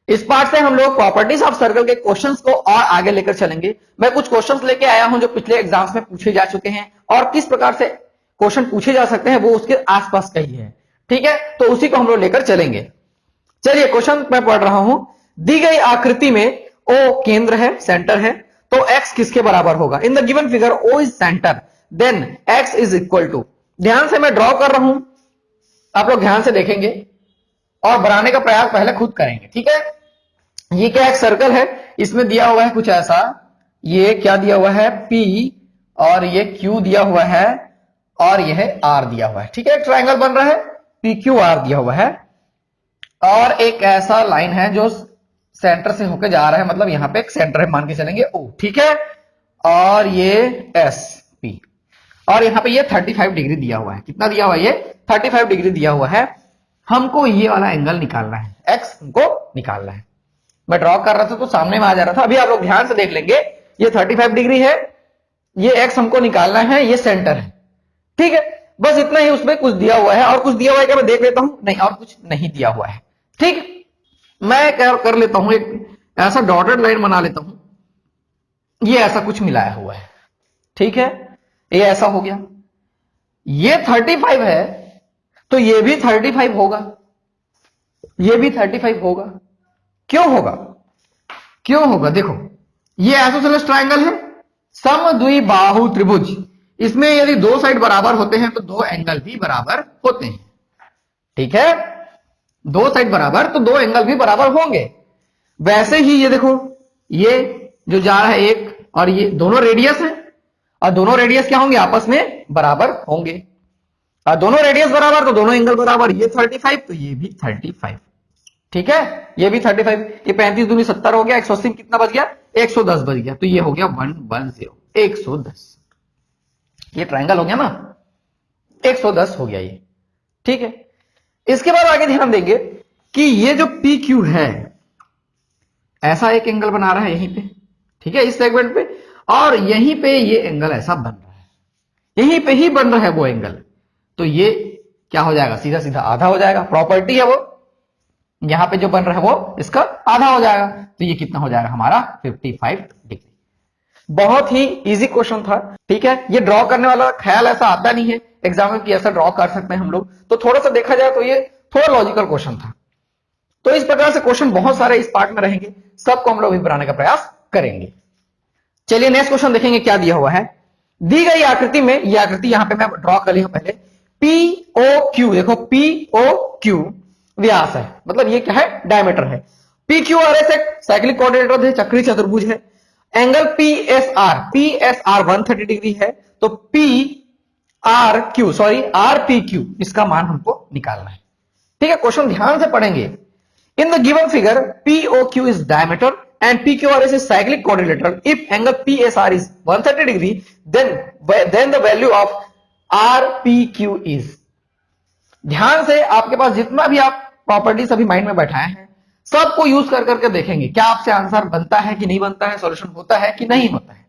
इस पार्ट से हम लोग प्रॉपर्टीज ऑफ सर्कल के क्वेश्चंस को और आगे लेकर चलेंगे। मैं कुछ क्वेश्चंस लेके आया हूं जो पिछले एग्जाम्स में पूछे जा चुके हैं और किस प्रकार से क्वेश्चन पूछे जा सकते हैं वो उसके आसपास का ही है। ठीक है, तो उसी को हम लोग लेकर चलेंगे। चलिए क्वेश्चन मैं पढ़ रहा हूं। दी गई आकृति में ओ केंद्र है, सेंटर है, तो एक्स किसके बराबर होगा? In the given figure O is centre, then X is equal to. ध्यान से मैं ड्रॉ कर रहा हूं, आप लोग ध्यान से देखेंगे और बनाने का प्रयास पहले खुद करेंगे। ठीक है, ये क्या एक सर्कल है, इसमें दिया हुआ है कुछ ऐसा, ये क्या दिया हुआ है P और ये Q दिया हुआ है और यह R दिया हुआ है। ठीक है, ट्रायंगल बन रहा है, PQR दिया हुआ है और एक ऐसा लाइन है जो सेंटर से होकर जा रहा है, मतलब यहां पे एक सेंटर है, मान के चलेंगे O। ठीक है, और ये SP और यहां पे ये 35 डिग्री दिया हुआ है। कितना दिया हुआ है? ये 35 डिग्री दिया हुआ है। हमको ये वाला एंगल निकालना है, एक्स हमको निकालना है। मैं ड्रॉ कर रहा था तो सामने में आ जा रहा था, अभी आप लोग ध्यान से देख लेंगे। ये 35 डिग्री है, ये एक्स हमको निकालना है, ये सेंटर है। ठीक है, बस इतना ही। उसमें कुछ दिया हुआ है और कुछ दिया हुआ है क्या? मैं देख लेता हूं, नहीं और कुछ नहीं दिया हुआ है। ठीक, मैं क्या कर लेता हूं, एक ऐसा डॉटेड लाइन बना लेता हूं, ये ऐसा कुछ मिलाया हुआ है। ठीक है, ये ऐसा हो गया। ये 35 है तो ये भी 35 होगा, ये भी 35 होगा। क्यों होगा? क्यों होगा? देखो, ये आइसोसेलेस ट्रायंगल है, समद्विबाहु त्रिभुज। इसमें यदि दो साइड बराबर होते हैं तो दो एंगल भी बराबर होते हैं। ठीक है, दो साइड बराबर तो दो एंगल भी बराबर होंगे। वैसे ही ये देखो, ये जो जा रहा है एक और ये दोनों रेडियस है और दोनों रेडियस क्या होंगे? आपस में बराबर होंगे। और दोनों रेडियस बराबर तो दोनों एंगल बराबर। ये 35 तो ये भी 35। ठीक है, ये भी 35। ये 35 दूनी 70 हो गया, 180 कितना बच गया? 110 बच गया, तो ये हो गया 110, 110। ये ट्रायंगल हो गया ना, 110 हो गया ये। ठीक है, इसके बाद आगे ध्यान देंगे कि ये जो PQ है ऐसा एक एंगल बना रहा है यहीं पे। ठीक है, इस सेगमेंट पे, और यहीं पे ये एंगल ऐसा बन रहा है, यहीं पे ही बन रहा है वो एंगल। तो ये क्या हो जाएगा? सीधा सीधा आधा हो जाएगा। प्रॉपर्टी है वो, यहां पे जो बन रहा है वो इसका आधा हो जाएगा, तो ये कितना हो जाएगा हमारा? 55 डिग्री। बहुत ही इजी क्वेश्चन था। ठीक है, ये ड्रॉ करने वाला ख्याल ऐसा आता नहीं है एग्जाम में कि ऐसा ड्रॉ कर सकते हैं हम लोग, तो थोड़ा सा देखा जाए तो ये थोड़ा लॉजिकल क्वेश्चन था। तो इस प्रकार से क्वेश्चन बहुत सारे इस पार्ट में रहेंगे, सबको हम लोग भी बनाने का प्रयास करेंगे। चलिए नेक्स्ट क्वेश्चन देखेंगे क्या दिया हुआ है। दी गई आकृति में, ये आकृति यहां पे मैं ड्रॉ कर लिया पहले, POQ। देखो POQ व्यास है, मतलब ये क्या है? डायमीटर है। PQRS एक साइक्लिक कोऑर्डिनेटर है, चक्रीय चतुर्भुज है। एंगल PSR 130 डिग्री है, तो RPQ इसका मान हमको निकालना है। ठीक है, क्वेश्चन ध्यान से पढ़ेंगे। इन the given figure POQ is diameter and PQRS is cyclic quadrilateral. If angle PSR is 130 degree, then the value of RPQ is। ध्यान से आपके पास जितना भी आप प्रॉपर्टीज अभी माइंड में बैठाए हैं सबको यूज कर करके देखेंगे क्या आपसे आंसर बनता है कि नहीं बनता है, सॉल्यूशन होता है कि नहीं होता है।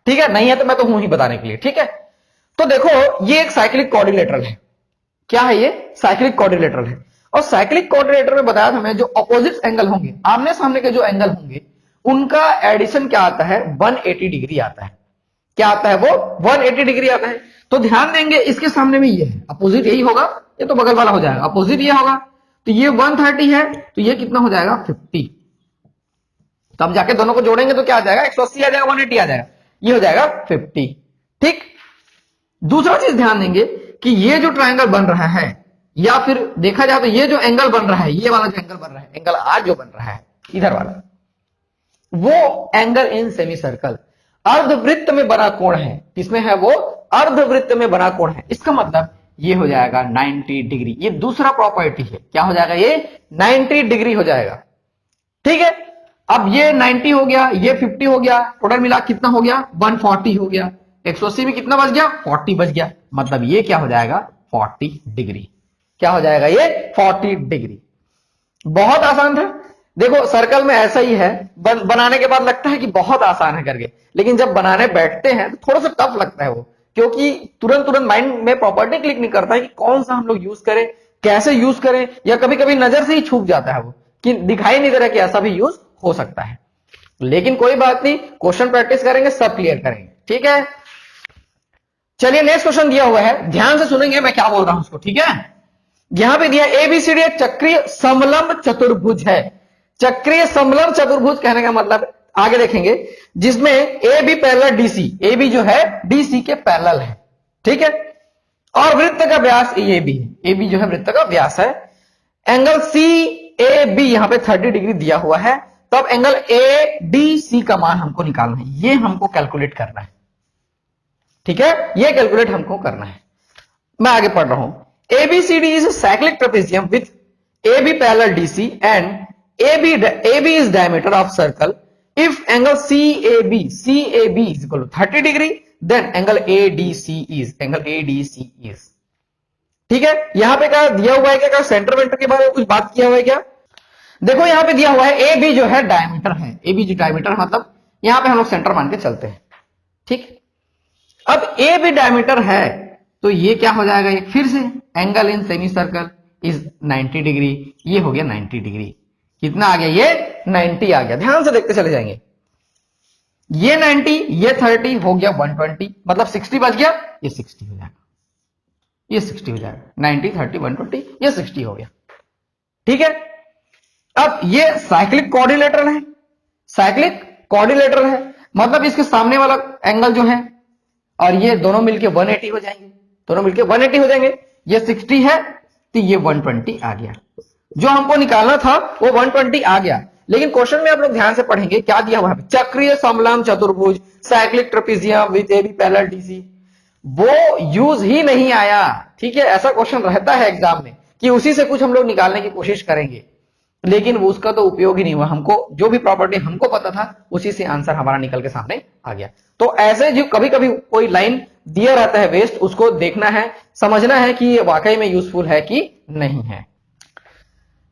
ठीक है, नहीं है तो मैं तो हूं ही बताने के लिए। ठीक है, तो देखो ये एक साइक्लिक कोऑर्डिनेटर है। क्या है ये? साइक्लिक कोऑर्डिनेटर है। और साइक्लिक कोऑर्डिनेटर में बताया था मैं, जो अपोजिट एंगल होंगे, आमने सामने के जो एंगल होंगे, उनका एडिशन क्या आता है? 180 डिग्री आता है। क्या आता है वो? 180 डिग्री आता है। तो ध्यान देंगे, इसके सामने में ये है, अपोजिट यही होगा, ये तो बगल वाला हो जाएगा, अपोजिट ये होगा, तो ये 130 है, तो ये कितना हो जाएगा? 50। तब जाके दोनों को जोड़ेंगे तो क्या आ जाएगा? 180 आ जाएगा, 180 आ जाएगा, ये हो जाएगा 50। ठीक, दूसरा चीज ध्यान देंगे कि ये जो ट्रायंगल बन रहा है, या फिर देखा जाए तो ये जो एंगल बन रहा है, ये वाला जो एंगल बन रहा है, एंगल आर जो बन रहा है इधर वाला, वो एंगल इन सेमी सर्कल अर्धवृत्त में बना कोण है। किसमें है वो? अर्धवृत्त में बना कोण है। इसका मतलब ये हो जाएगा 90 डिग्री। ये दूसरा प्रॉपर्टी है। क्या हो जाएगा? ये 90 डिग्री हो जाएगा। ठीक है, अब ये 90 हो गया, ये 50 हो गया, टोटल मिला कितना हो गया? 140 हो गया। 180 में कितना बच गया? 40 बच गया। मतलब ये क्या हो जाएगा? 40 डिग्री। क्या हो जाएगा? ये 40 डिग्री। बहुत आसान था। देखो सर्कल में ऐसा ही है, बनाने के बाद लगता है कि बहुत आसान है करके, लेकिन जब बनाने बैठते हैं तो थोड़ा सा टफ लगता है वो, क्योंकि तुरंत माइंड में प्रॉपर्टी क्लिक नहीं करता है कि कौन सा हम लोग यूज करें, कैसे यूज करें, या कभी कभी नजर से ही छूट जाता है वो कि दिखाई नहीं दे रहा कि ऐसा भी यूज हो सकता है। लेकिन कोई बात नहीं, क्वेश्चन प्रैक्टिस करेंगे, सब क्लियर करेंगे। ठीक है, चलिए नेक्स्ट क्वेश्चन दिया हुआ है, ध्यान से सुनेंगे मैं क्या बोल रहा हूं उसको। ठीक है, यहां पे दिया एबीसीडी एक चक्रीय समलंब चतुर्भुज है। चक्रीय समलंब चतुर्भुज कहने का मतलब आगे देखेंगे, जिसमें A B parallel DC, A B जो है डीसी के पैरेलल है। ठीक है, और वृत्त का व्यास ए बी है, ए बी जो है वृत्त का व्यास है। एंगल सी ए बी यहां पे 30 डिग्री दिया हुआ है, तो अब एंगल ए डी सी का मान हमको निकालना है, ये हमको कैलकुलेट करना है। ठीक है, ये कैलकुलेट हमको करना है। मैं आगे पढ़ रहा हूं, ABCD is a cyclic trapezium with AB parallel DC and AB is diameter of circle. If angle CAB is equal to 30 degree, then angle ADC is ठीक है। यहां पे क्या दिया हुआ है, क्या सेंटर वेंटर के बारे में कुछ बात किया हुआ है क्या? देखो यहां पे दिया हुआ है AB जो है डायमीटर है, AB जो डायमीटर मतलब यहां पे हम लोग सेंटर मान के चलते हैं। ठीक, अब AB डायमीटर है तो ये क्या हो जाएगा, ये फिर से angle in semi circle is 90 degree, ये हो गया 90 डिग्री। कितना आ गया, ये 90 आ गया। ध्यान से देखते चले जाएंगे, ये 90 ये 30 हो गया 120, मतलब 60 बच गया, ये 60 हो जाएगा, ये 60 हो जाएगा। 90 30 120 ये 60 हो गया। ठीक है, अब ये साइक्लिक कोऑर्डिनेटर है, साइक्लिक कोऑर्डिनेटर है मतलब इसके सामने वाला एंगल जो है और ये दोनों मिलके 180 हो जाएंगे, दोनों मिलके 180 हो जाएंगे। ये 60 है तो ये 120 आ गया, जो हमको निकालना था वो 120 आ गया। लेकिन क्वेश्चन में आप लोग ध्यान से पढ़ेंगे क्या दिया हुआ है, चक्रीय समलंब चतुर्भुज cyclic trapezium with AB parallel DC, वो यूज ही नहीं आया। ठीक है, ऐसा क्वेश्चन रहता है एग्जाम में कि उसी से कुछ हम लोग निकालने की कोशिश करेंगे, लेकिन वो उसका तो उपयोग ही नहीं हुआ। हमको जो भी प्रॉपर्टी हमको पता था उसी से आंसर हमारा निकल के सामने आ गया। तो ऐसे जो कभी कभी कोई लाइन दिया रहता है वेस्ट, उसको देखना है, समझना है कि ये वाकई में यूजफुल है कि नहीं है।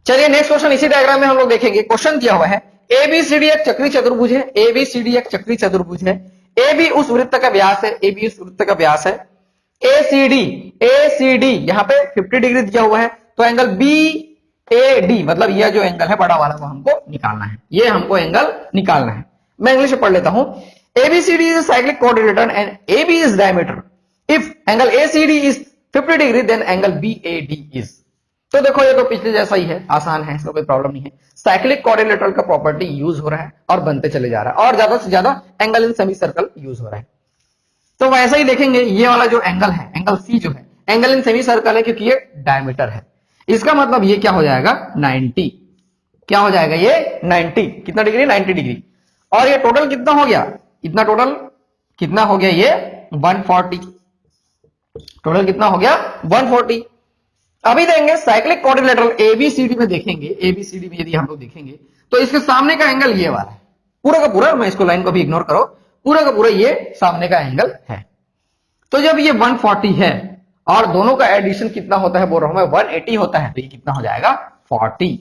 चलिए नेक्स्ट क्वेश्चन इसी डायग्राम में हम लोग देखेंगे। क्वेश्चन दिया हुआ है एबीसीडी एक चक्रीय चतुर्भुज है, एबीसीडी एक चक्रीय चतुर्भुज है, एबी उस वृत्त का व्यास है, एबी उस वृत्त का व्यास है, एसीडी यहां पे 50 डिग्री दिया हुआ है, तो एंगल बी AD मतलब यह जो एंगल है बड़ा वाला वो हमको निकालना है, ये हमको एंगल निकालना है। मैं इंग्लिश में पढ़ लेता हूं, ABCD is a cyclic coordinator and AB is diameter. If angle ACD is 50 degree then angle BAD is. तो देखो ये तो पिछले जैसा ही है, आसान है, इसमें कोई प्रॉब्लम नहीं है। साइक्लिक कोऑर्डिनेटर का प्रॉपर्टी यूज हो रहा है और बनते चले जा रहा है, और ज्यादा से ज्यादा angle in semi circle use हो रहा है। तो वैसा ही देखेंगे, ये वाला जो एंगल है, एंगल C जो है, एंगल इन सेमी सर्कल है क्योंकि ये डायमीटर है। इसका मतलब ये क्या हो जाएगा 90, क्या हो जाएगा ये 90, कितना डिग्री 90 डिग्री। और ये टोटल कितना हो गया, इतना टोटल कितना हो गया, ये 140, टोटल कितना हो गया 140। अभी देंगे साइक्लिक कोऑर्डिनेटर एबीसीडी में देखेंगे, एबीसीडी में यदि हम लोग देखेंगे तो इसके सामने का एंगल ये वाला है, पूरा का पूरा, मैं इसको लाइन को भी इग्नोर करो, पूरा का पूरा ये सामने का एंगल है। तो जब ये 140 है और दोनों का एडिशन कितना होता है बोल रहा हूं मैं 180 होता है, तो ये कितना हो जाएगा 40,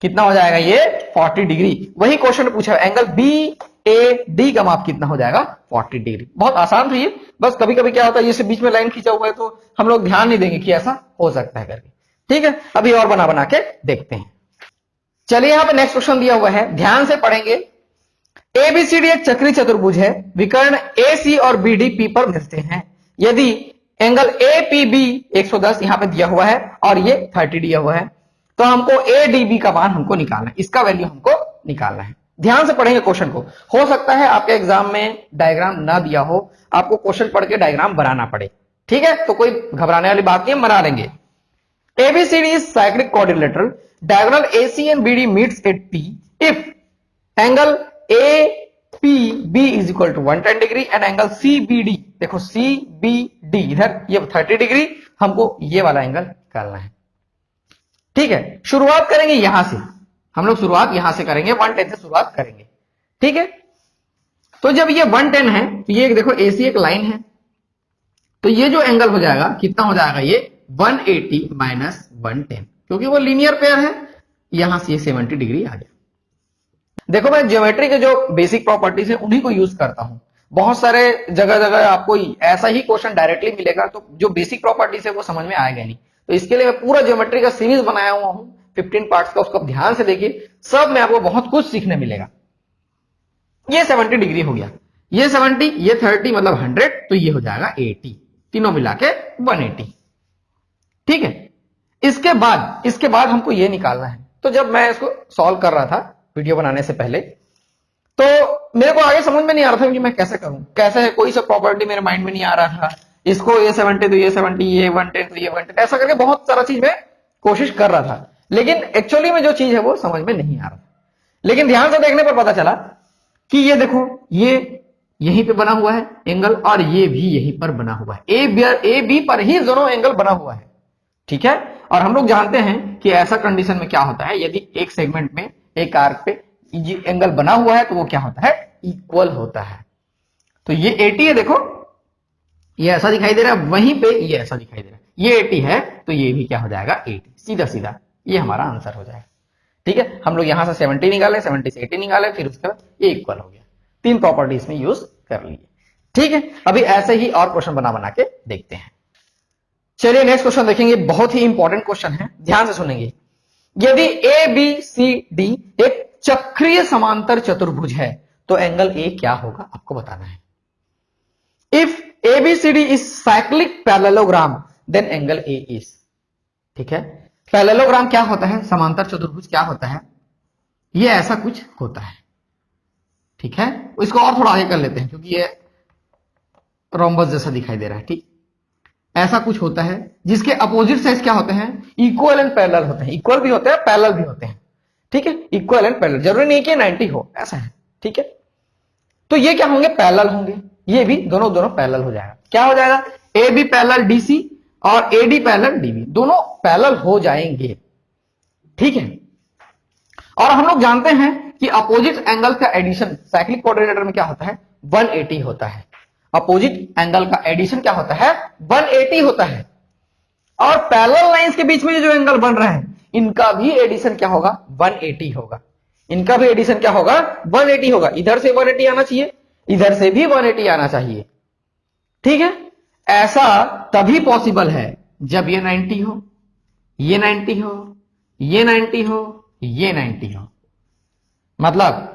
कितना हो जाएगा ये 40 डिग्री। वही क्वेश्चन पूछा है, एंगल BAD का माप कितना हो जाएगा 40 डिग्री। बहुत आसान था ये, बस कभी कभी क्या होता है जैसे बीच में लाइन खींचा हुआ है तो हम लोग ध्यान नहीं देंगे कि ऐसा हो सकता है करके। ठीक है, अभी और बना बना के देखते हैं। चलिए यहां पे नेक्स्ट क्वेश्चन दिया हुआ है, ध्यान से पढ़ेंगे। एबीसीडी एक चक्रीय चतुर्भुज है, विकर्ण AC और BD P पर मिलते हैं। यदि एंगल APB 110 यहां पे दिया हुआ है और ये 30 दिया हुआ है, तो हमको ADB का मान हमको निकालना है, इसका वैल्यू हमको निकालना है। ध्यान से पढ़ेंगे क्वेश्चन को, हो सकता है आपके एग्जाम में डायग्राम ना दिया हो, आपको क्वेश्चन पढ़ के डायग्राम बनाना पड़े। ठीक है, तो कोई घबराने वाली बात नहीं है, बना लेंगे। ABCD is cyclic quadrilateral, diagonal AC and BD meets at P if angle APB is equal to 110 degree and angle CBD, देखो CBD इधर ये 30 डिग्री, हमको ये वाला एंगल निकालना है। ठीक है, शुरुआत करेंगे यहां से, हम लोग शुरुआत यहां से करेंगे, 110 से शुरुआत करेंगे। ठीक है, तो जब ये 110 है तो ये देखो AC एक लाइन है, तो ये जो एंगल हो जाएगा कितना हो जाएगा, ये 180 माइनस 110, क्योंकि वो लीनियर पेयर है, यहां से ये 70 डिग्री आ गया। देखो मैं ज्योमेट्री के जो बेसिक प्रॉपर्टीज है उन्हीं को यूज करता हूं, बहुत सारे जगह जगह आपको ऐसा ही क्वेश्चन डायरेक्टली मिलेगा, तो जो बेसिक प्रॉपर्टीज है वो समझ में आएगा नहीं, तो इसके लिए मैं पूरा ज्योमेट्री का सीरीज बनाया हुआ हूं, 15 पार्ट्स का, उसको आप ध्यान से देखिए, सब में आपको बहुत कुछ सीखने मिलेगा। ये 70 डिग्री हो गया, ये 70, ये 30 मतलब 100, तो ये हो जाएगा 80, तीनों मिला के 180। ठीक है, इसके बाद हमको ये निकालना है। तो जब मैं इसको सॉल्व कर रहा था वीडियो बनाने से पहले, तो मेरे को आगे समझ में नहीं आ रहा था कि मैं कैसे करूं, कैसे है, कोई सा प्रॉपर्टी मेरे माइंड में नहीं आ रहा था। इसको ये 70 तो ये 70, ये 110 तो ये 110, ऐसा करके बहुत सारा चीज मैं कोशिश कर रहा था, लेकिन एक्चुअली में जो चीज है वो समझ में नहीं आ रहा था। लेकिन ध्यान से देखने पर पता चला कि ये देखो, ये यहीं पे बना हुआ है एंगल, और ये भी यहीं पर बना हुआ है, ए बी पर ही दोनों एंगल बना हुआ है। ठीक है, और हम लोग जानते हैं कि ऐसा कंडीशन में क्या होता है, यदि एक सेगमेंट में एक आर्क पे एंगल बना हुआ है तो वो क्या होता है, इक्वल होता है। तो ये 80 है, देखो ये ऐसा दिखाई दे रहा है, वहीं पे ये ऐसा दिखाई दे रहा है, ये 80 है तो ये भी क्या हो जाएगा 80, सीधा सीधा ये हमारा आंसर हो जाएगा। ठीक है, हम लोग यहां से 70 निकाले, 70 से 80 निकाले, फिर उसके बाद ये इक्वल हो गया। 3 प्रॉपर्टी इसमें यूज कर लिए। ठीक है, अभी ऐसे ही और क्वेश्चन बना के देखते हैं। चलिए नेक्स्ट क्वेश्चन देखेंगे, बहुत ही इंपॉर्टेंट क्वेश्चन है, ध्यान से सुनेंगे। यदि ए बी सी डी एक चक्रीय समांतर चतुर्भुज है तो एंगल ए क्या होगा, आपको बताना है। If ABCD is cyclic parallelogram then angle A is. ठीक है, पैरेललोग्राम क्या होता है, समांतर चतुर्भुज क्या होता है, ये ऐसा कुछ होता है। ठीक है, इसको और थोड़ा आगे कर लेते हैं क्योंकि ये रोम्बस जैसा दिखाई दे रहा है। ठीक, ऐसा कुछ होता है जिसके अपोजिट साइड क्या होते हैं, इक्वल एंड पैरेलल होते हैं, इक्वल भी होते हैं पैरेलल भी होते हैं। ठीक है, इक्वल एंड पैरेलल, जरूरी नहीं कि 90 हो, ऐसा है। ठीक है, तो ये क्या होंगे, पैरेलल होंगे, ये भी दोनों पैरेलल हो जाएगा। क्या हो जाएगा, ए बी पैरेलल डीसी और एडी पैरेलल डीबी, दोनों पैरेलल हो जाएंगे। ठीक है, और हम लोग जानते हैं कि अपोजिट एंगल का एडिशन साइक्लिक कोऑर्डिनेटर में क्या होता है, 180 होता है। अपोजिट एंगल का एडिशन क्या होता है, 180 होता है। और पैरेलल लाइंस के बीच में जो एंगल बन रहा है, इनका भी एडिशन क्या होगा, 180 होगा। इनका भी एडिशन क्या होगा, 180 होगा। इधर से 180 आना चाहिए, इधर से भी 180 आना चाहिए। ठीक है, ऐसा तभी पॉसिबल है जब ये 90 हो, ये 90 हो, ये 90 हो, ये 90 हो। मतलब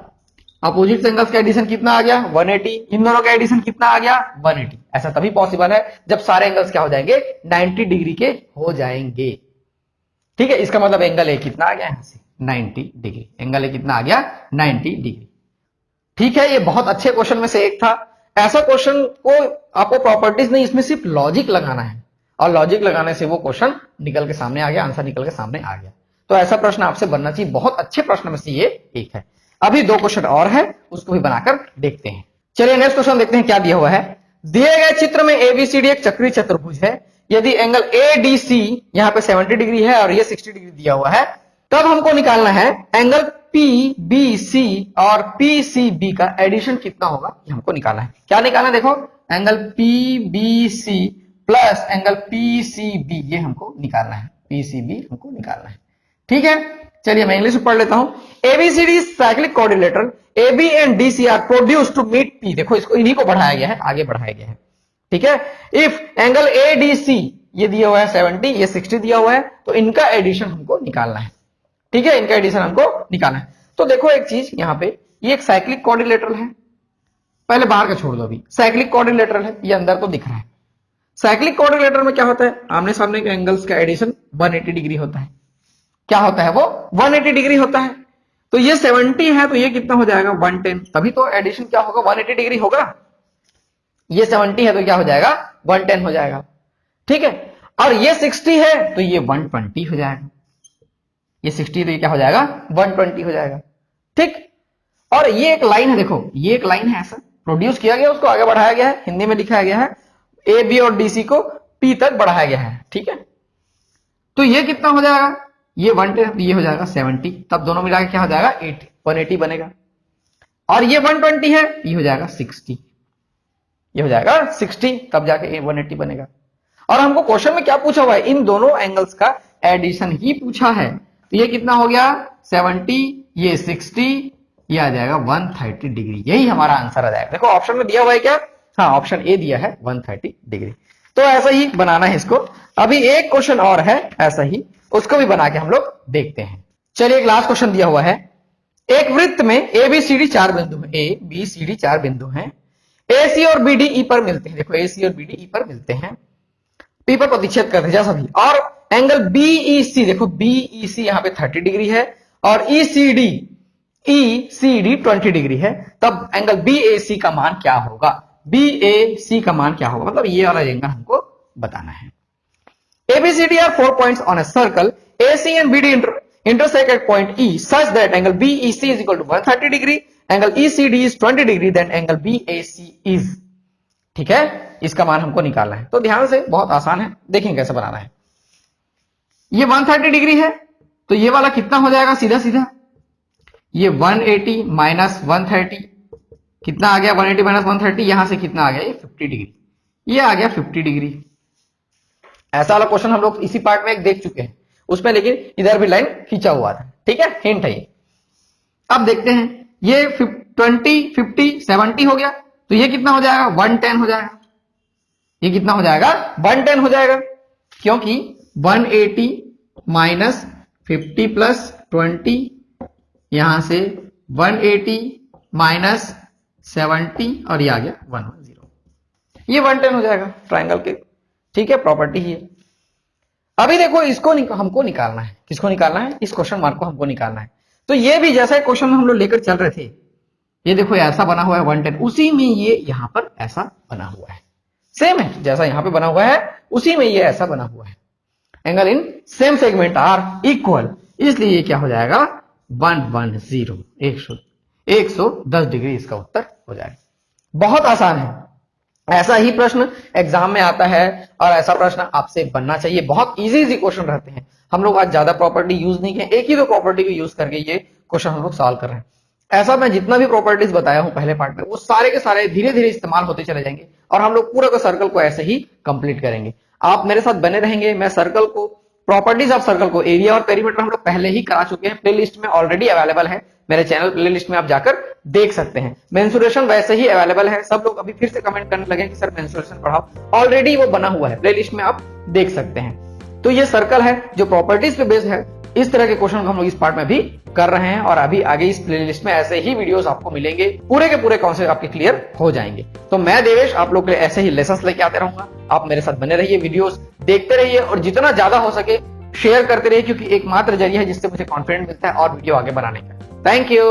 अपोजिट एंगल्स का एडिशन कितना आ गया, 180, इन दोनों का एडिशन कितना आ गया, 180। ऐसा तभी पॉसिबल है जब सारे एंगल्स क्या हो जाएंगे, 90 डिग्री के हो जाएंगे। ठीक है, इसका मतलब एंगल ए कितना आ गया, यहां से 90 डिग्री, एंगल ए कितना आ गया, 90 डिग्री। ठीक है, ये बहुत अच्छे क्वेश्चन में से एक था। ऐसा क्वेश्चन को आपको प्रॉपर्टीज नहीं, इसमें सिर्फ लॉजिक लगाना है, और लॉजिक लगाने से वो क्वेश्चन निकल के सामने आ गया, आंसर निकल के सामने आ गया। तो ऐसा प्रश्न आपसे बनना चाहिए, बहुत अच्छे प्रश्न में से ये एक है। अभी 2 क्वेश्चन और है, उसको भी बनाकर देखते हैं। चलिए नेक्स्ट क्वेश्चन देखते हैं क्या दिया हुआ है। दिए गए चित्र में एबीसीडी एक चक्रीय चतुर्भुज है, यदि एंगल एडीसी यहाँ पे 70 डिग्री है और ये 60 डिग्री दिया हुआ है, तब हमको निकालना है एंगल पीबीसी और पीसीबी का एडिशन कितना होगा, ये हमको निकालना है। क्या निकालना है, देखो angle PBC plus angle PCB, ये हमको निकालना है, पीसीबी हमको निकालना है। ठीक है, चलिए मैं इंग्लिश में पढ़ लेता हूं। ABCD cyclic coordinator AB and DC are produce to meet P। देखो इसको, इन्हीं को बढ़ाया गया है, आगे बढ़ाया गया है। ठीक है, इफ एंगल ADC ये दिया हुआ है 70, ये 60 दिया हुआ है, तो इनका एडिशन हमको निकालना है। ठीक है, इनका एडिशन हमको निकालना है। तो देखो एक चीज यहां पे, ये एक साइक्लिक कोऑर्डिनेटर है, पहले बाहर का छोड़ दो, अभी साइक्लिक कोऑर्डिनेटर है, ये अंदर तो दिख रहा है। साइक्लिक कोऑर्डिनेटर में क्या होता है, आमने सामने के एंगल्स का एडिशन 180 डिग्री होता है। क्या होता है वो, 180 डिग्री होता है। तो ये 70 है तो ये कितना हो जाएगा, 110, तभी तो एडिशन क्या होगा, 180 डिग्री होगा। ये 70 है तो क्या हो जाएगा, 110 हो जाएगा। ठीक है, और ये 60 है तो ये 120 हो जाएगा। ये 60 तो ये क्या हो जाएगा, 120 हो जाएगा। ठीक, और ये एक लाइन है, देखो ये एक लाइन है, ऐसा प्रोड्यूस किया गया, उसको आगे बढ़ाया गया है, हिंदी में लिखाया गया है, ए बी और डीसी को पी तक बढ़ाया गया है। ठीक है, तो ये कितना हो जाएगा, ये 110, ये हो जाएगा 70, तब दोनों मिला के क्या हो जाएगा, 180 बनेगा। और ये 120 है, ये हो जाएगा 60, ये हो जाएगा 60, तब जाके 180 बनेगा। और हमको क्वेश्चन में क्या पूछा हुआ है, इन दोनों एंगल्स का एडिशन ही पूछा है। तो ये कितना हो गया, 70, ये 60, ये आ जाएगा 130 डिग्री, यही हमारा आंसर आ जाएगा। देखो ऑप्शन में दिया हुआ है क्या, हाँ ऑप्शन ए दिया है 130 डिग्री। तो ऐसा ही बनाना है इसको। अभी एक क्वेश्चन और है ऐसा ही, उसको भी बना के हम लोग देखते हैं। चलिए एक लास्ट क्वेश्चन दिया हुआ है, एक वृत्त में ए बी सी डी 4 बिंदु हैं, ए बी सी डी 4 बिंदु हैं, ए सी और बी डी ई पर मिलते हैं। देखो ए सी और बी डी ई पर मिलते हैं, पी पर प्रतिच्छेद करते हैं सभी, और एंगल बीईसी, देखो बीईसी यहां पे 30 डिग्री है और ईसीडी 20 डिग्री है, तब एंगल बीएसी का मान क्या होगा? बीएसी का मान क्या होगा, मतलब ये वाला एंगल हमको बताना है। ABCD are 4 points on a circle. AC and BD intersect at point E such that angle BEC is equal to 130 degree, angle ECD is 20 degree, then angle BAC is, ठीक है, इसका मान हमको निकालना है। तो ध्यान से, बहुत आसान है, देखेंगे कैसे बनाना है। ये 130 डिग्री है, तो ये वाला कितना हो जाएगा? सीधा सीधा ये 180 माइनस 130 कितना आ गया? 180 माइनस 130, यहां से कितना आ गया? ये 50 डिग्री, ये आ गया 50 डिग्री। ऐसा वाला क्वेश्चन हम लोग इसी पार्ट में एक देख चुके हैं, उसमें लेकिन इधर भी लाइन खींचा हुआ था, ठीक है, हिंट है ये। अब देखते हैं, ये 20 50 70 हो गया, तो ये कितना हो जाएगा? 110 हो जाएगा। ये कितना हो जाएगा? 110 हो जाएगा, क्योंकि 180 माइनस 50 प्लस 20, यहां से 180 माइनस 70 और ये आ गया 110, ये 110 हो जाएगा ट्राइंगल के, ठीक है, प्रॉपर्टी ही है। अभी देखो इसको हमको निकालना है, किसको निकालना है? इस क्वेश्चन मार्क को हमको निकालना है। तो ये भी जैसा क्वेश्चन हम लोग लेकर चल रहे थे, ये देखो ऐसा बना हुआ है 110, उसी में ये यहां पर ऐसा बना हुआ है, सेम है जैसा यहां पे बना हुआ है, उसी में ये ऐसा बना हुआ है। Angle in same segment are equal, इसलिए ये क्या हो जाएगा? 110, 110 डिग्री इसका उत्तर हो जाएगा। बहुत आसान है, ऐसा ही प्रश्न एग्जाम में आता है और ऐसा प्रश्न आपसे बनना चाहिए। बहुत इजी क्वेश्चन रहते हैं। हम लोग आज ज्यादा प्रॉपर्टी यूज नहीं किए, एक ही दो प्रॉपर्टी को यूज करके ये क्वेश्चन हम लोग सॉल्व कर रहे हैं। ऐसा मैं जितना भी प्रॉपर्टीज बताया हूं पहले पार्ट में, वो सारे के सारे धीरे धीरे इस्तेमाल होते चले जाएंगे और हम लोग पूरे का सर्कल को ऐसे ही कंप्लीट करेंगे। आप मेरे साथ बने रहेंगे। मैं सर्कल को, प्रॉपर्टीज ऑफ सर्कल को, एरिया और पेरीमीटर हम लोग पहले ही करा चुके हैं, प्लेलिस्ट में ऑलरेडी अवेलेबल है, मेरे चैनल प्लेलिस्ट में आप जाकर देख सकते हैं। मेंसुरेशन वैसे ही अवेलेबल है। सब लोग अभी फिर से कमेंट करने लगे कि सर मेंसुरेशन पढ़ाओ, ऑलरेडी वो बना हुआ है, प्लेलिस्ट में आप देख सकते हैं। तो ये सर्कल है जो प्रॉपर्टीज पे बेस्ड है। इस तरह के क्वेश्चन हम लोग इस पार्ट में भी कर रहे हैं और अभी आगे इस प्लेलिस्ट में ऐसे ही वीडियोस आपको मिलेंगे, पूरे के पूरे कॉन्सेप्ट आपके क्लियर हो जाएंगे। तो मैं देवेश आप लोग के लिए ऐसे ही लेसन्स लेके आते रहूंगा। आप मेरे साथ बने रहिए, वीडियोस देखते रहिए और जितना ज्यादा हो सके शेयर करते रहिए, क्योंकि एकमात्र जरिया है जिससे मुझे कॉन्फिडेंस मिलता है और वीडियो आगे बढ़ाने का। Thank you.